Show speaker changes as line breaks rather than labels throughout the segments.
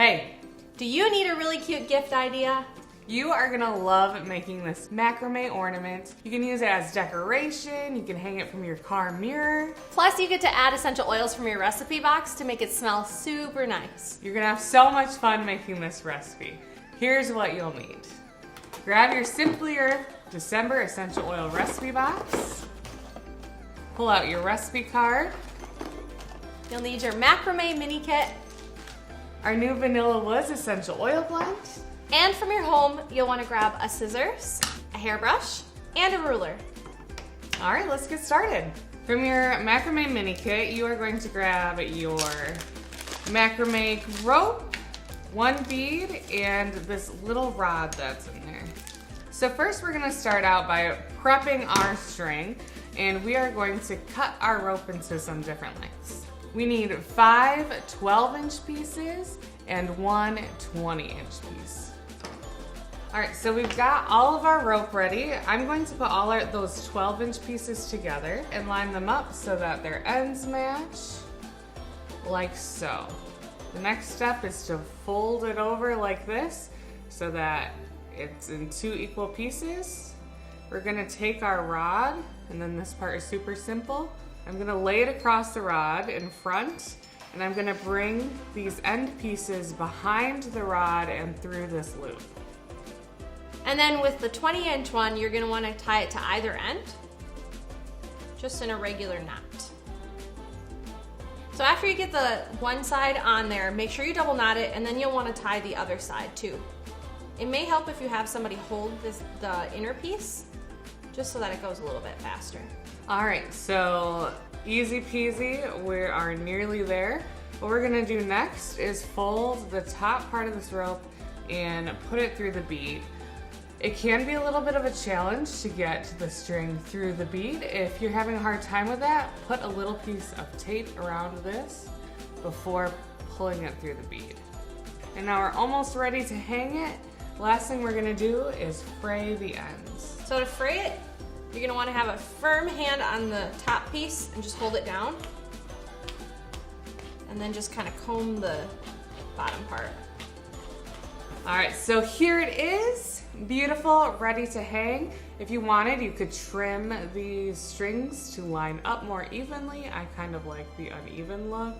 Hey,
Do you need a really cute gift idea?
you are gonna love making this macrame ornament. You can use it as decoration, you can hang it from your car mirror.
Plus, you get to add essential oils from your recipe box to make it smell super nice.
You're gonna have so much fun making this recipe. Here's what you'll need. Grab your Simply Earth December Essential Oil Recipe Box. Pull out your recipe card.
You'll need your macrame mini kit.
Our new Vanilla Woods Essential Oil Blend.
And from your home, you'll want to grab a scissors, a hairbrush, and a ruler.
All right, let's get started. From your macrame mini kit, you are going to grab your macrame rope, one bead, and this little rod that's in there. So first we're gonna start out by prepping our string, and we are going to cut our rope into some different lengths. We need 5 12-inch pieces and 1 20-inch piece. All right, so we've got all of our rope ready. I'm going to put all those 12-inch pieces together and line them up so that their ends match, like so. The next step is to fold it over like this so that it's in 2 equal pieces. We're gonna take our rod, and then this part is super simple. I'm gonna lay it across the rod in front, and I'm gonna bring these end pieces behind the rod and through this loop.
And then with the 20-inch one, you're gonna wanna tie it to either end, just in a regular knot. So after you get the one side on there, make sure you double knot it, and then you'll wanna tie the other side too. It may help if you have somebody hold the inner piece, just so that it goes a little bit faster.
All right, so easy peasy, we are nearly there. What we're gonna do next is fold the top part of this rope and put it through the bead. It can be a little bit of a challenge to get the string through the bead. If you're having a hard time with that, put a little piece of tape around this before pulling it through the bead. And now we're almost ready to hang it. Last thing we're gonna do is fray the ends.
So to fray it, you're gonna wanna have a firm hand on the top piece and just hold it down. And then just kind of comb the bottom part.
All right, so here it is. Beautiful, ready to hang. If you wanted, you could trim these strings to line up more evenly. I kind of like the uneven look,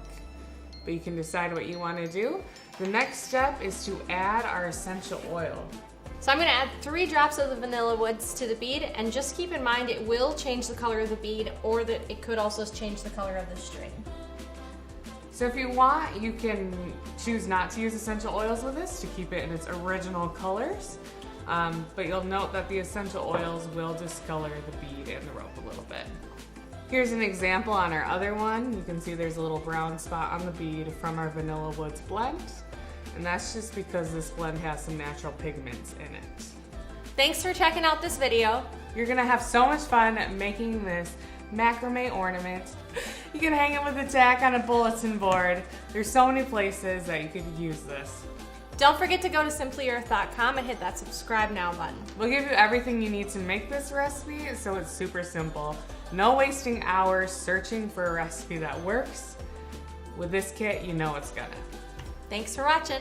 but you can decide what you want to do. The next step is to add our essential oil.
So I'm gonna add 3 drops of the Vanilla Woods to the bead, and just keep in mind it will change the color of the bead, or that it could also change the color of the string.
So if you want, you can choose not to use essential oils with this to keep it in its original colors. But you'll note that the essential oils will discolor the bead and the rope a little bit. Here's an example on our other one. You can see there's a little brown spot on the bead from our Vanilla Woods blend. And that's just because this blend has some natural pigments in it.
Thanks for checking out this video.
You're gonna have so much fun making this macrame ornament. You can hang it with a tack on a bulletin board. There's so many places that you could use this.
Don't forget to go to simplyearth.com and hit that subscribe now button.
We'll give you everything you need to make this recipe, so it's super simple. No wasting hours searching for a recipe that works. With this kit, you know it's gonna.
Thanks for watching.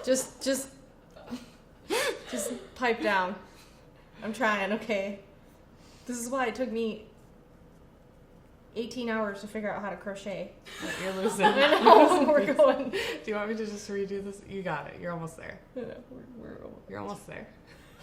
Just pipe down. I'm trying, okay? This is why it took me 18 hours to figure out how to crochet.
You're losing.
I know, we're going.
Do you want me to just redo this? You got it. You're almost there.
We're
You're almost there.